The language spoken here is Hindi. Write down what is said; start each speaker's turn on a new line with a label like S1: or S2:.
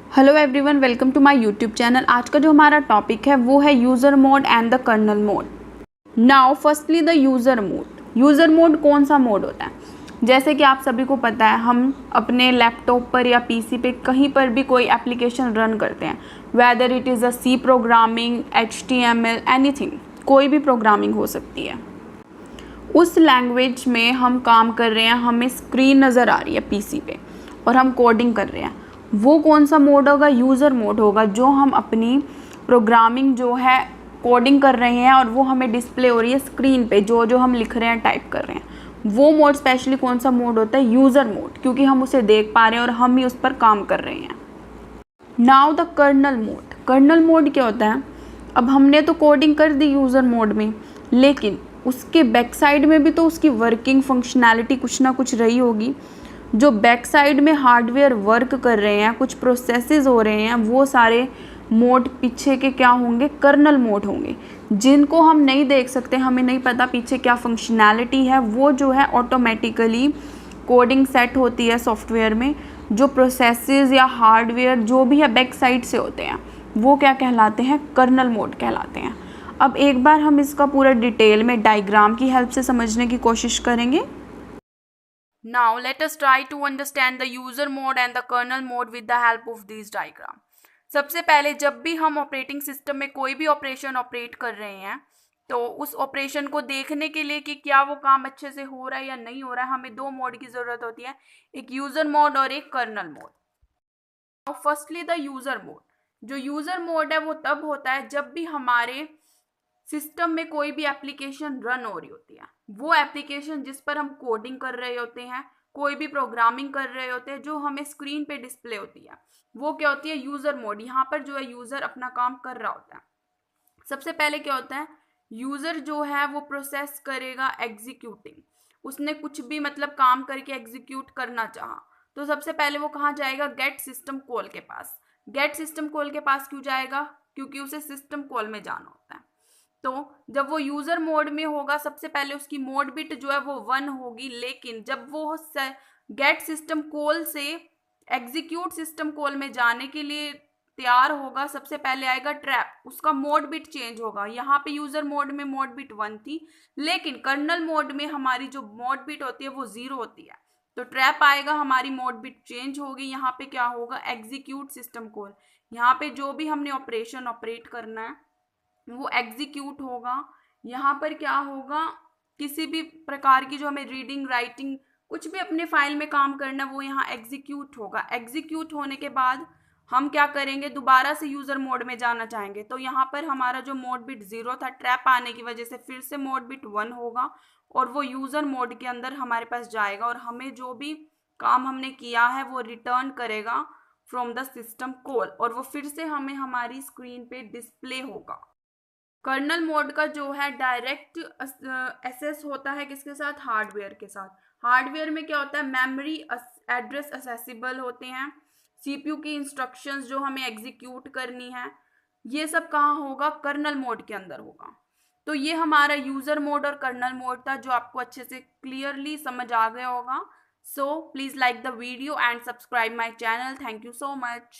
S1: Hello everyone, welcome to my YouTube channel. आज का जो हमारा टॉपिक है वो है user mode and the kernel mode. Now firstly the user mode. User mode कौन सा मोड होता है? जैसे कि आप सभी को पता है, हम अपने लैपटॉप पर या पीसी पे कहीं पर भी कोई एप्लीकेशन रन करते हैं, whether it is a C programming, HTML, anything, कोई भी प्रोग्रामिंग हो सकती है। उस लैंग्वेज में हम काम कर रहे हैं, हमें स्क्रीन नज़र आ रही है पीसी पे और हम कोडिंग कर रहे हैं। वो कौन सा मोड होगा? यूज़र मोड होगा। जो हम अपनी प्रोग्रामिंग जो है कोडिंग कर रहे हैं और वो हमें डिस्प्ले हो रही है स्क्रीन पे, जो जो हम लिख रहे हैं, टाइप कर रहे हैं, वो मोड स्पेशली कौन सा मोड होता है? यूज़र मोड, क्योंकि हम उसे देख पा रहे हैं और हम ही उस पर काम कर रहे हैं। Now the kernel mode. Kernel mode क्या होता है? अब हमने तो कोडिंग कर दी यूज़र मोड में, लेकिन उसके बैक साइड में भी तो उसकी वर्किंग फंक्शनैलिटी कुछ ना कुछ रही होगी। जो बैक साइड में हार्डवेयर वर्क कर रहे हैं, कुछ प्रोसेसेस हो रहे हैं, वो सारे मोड पीछे के क्या होंगे? कर्नल मोड होंगे, जिनको हम नहीं देख सकते, हमें नहीं पता पीछे क्या फंक्शनैलिटी है। वो जो है ऑटोमेटिकली कोडिंग सेट होती है सॉफ्टवेयर में। जो प्रोसेसेस या हार्डवेयर जो भी है बैक साइड से होते हैं, वो क्या कहलाते हैं? कर्नल मोड कहलाते हैं। अब एक बार हम इसका पूरा डिटेल में डायग्राम की हेल्प से समझने की कोशिश करेंगे। Now let us try to understand the user mode and the kernel mode with the help of these diagram. सबसे पहले जब भी हम ऑपरेटिंग सिस्टम में कोई भी ऑपरेशन ऑपरेट कर रहे हैं, तो उस ऑपरेशन को देखने के लिए कि क्या वो काम अच्छे से हो रहा है या नहीं हो रहा है, हमें दो मोड की ज़रूरत होती है, एक यूज़र मोड और एक kernel mode. Firstly the user mode. जो यूज़र मोड है वो तब होता है जब भी हमारे सिस्टम में कोई भी एप्लीकेशन रन हो रही होती है। वो एप्लीकेशन जिस पर हम कोडिंग कर रहे होते हैं, कोई भी प्रोग्रामिंग कर रहे होते हैं, जो हमें स्क्रीन पे डिस्प्ले होती है, वो क्या होती है? User mode. यहाँ पर जो है यूज़र अपना काम कर रहा होता है। सबसे पहले क्या होता है? यूज़र जो है वो प्रोसेस करेगा एग्जीक्यूटिंग। उसने कुछ भी मतलब काम करके एग्जीक्यूट करना चाहा, तो सबसे पहले वो कहाँ जाएगा? गेट सिस्टम कॉल के पास। गेट सिस्टम कॉल के पास क्यों जाएगा? क्योंकि उसे सिस्टम कॉल में जाना होता है। तो जब वो यूजर मोड में होगा, सबसे पहले उसकी मोड बिट जो है वो 1 होगी, लेकिन जब वो गेट सिस्टम कॉल से एग्जीक्यूट सिस्टम कॉल में जाने के लिए तैयार होगा, सबसे पहले आएगा ट्रैप, उसका मोड बिट चेंज होगा। यहाँ पे यूजर मोड में मोड बिट 1 थी, लेकिन कर्नल मोड में हमारी जो मोड बिट होती है वो 0 होती है। तो ट्रैप आएगा, हमारी मोड बिट चेंज होगी। यहाँ पे क्या होगा? Execute system call. यहाँ पे जो भी हमने ऑपरेशन ऑपरेट करना है वो एग्जीक्यूट होगा। यहाँ पर क्या होगा? किसी भी प्रकार की जो हमें रीडिंग, राइटिंग, कुछ भी अपने फाइल में काम करना है, वो यहाँ एग्जीक्यूट होगा। एग्जीक्यूट होने के बाद हम क्या करेंगे? दोबारा से यूजर मोड में जाना चाहेंगे, तो यहाँ पर हमारा जो मोड बिट 0 था, ट्रैप आने की वजह से फिर से मोड बिट 1 होगा और वो यूजर मोड के अंदर हमारे पास जाएगा और हमें जो भी काम हमने किया है वो रिटर्न करेगा फ्रॉम द सिस्टम कॉल, और वो फिर से हमें हमारी स्क्रीन पे डिस्प्ले होगा। कर्नल मोड का जो है डायरेक्ट एसेस होता है किसके साथ? हार्डवेयर के साथ। हार्डवेयर में क्या होता है? मेमोरी एड्रेस असेसिबल होते हैं, सीपीयू की इंस्ट्रक्शंस जो हमें एग्जीक्यूट करनी है, ये सब कहाँ होगा? कर्नल मोड के अंदर होगा। तो ये हमारा यूजर मोड और कर्नल मोड था, जो आपको अच्छे से क्लियरली समझ आ गया होगा। So please like the video and subscribe my channel. Thank you so much.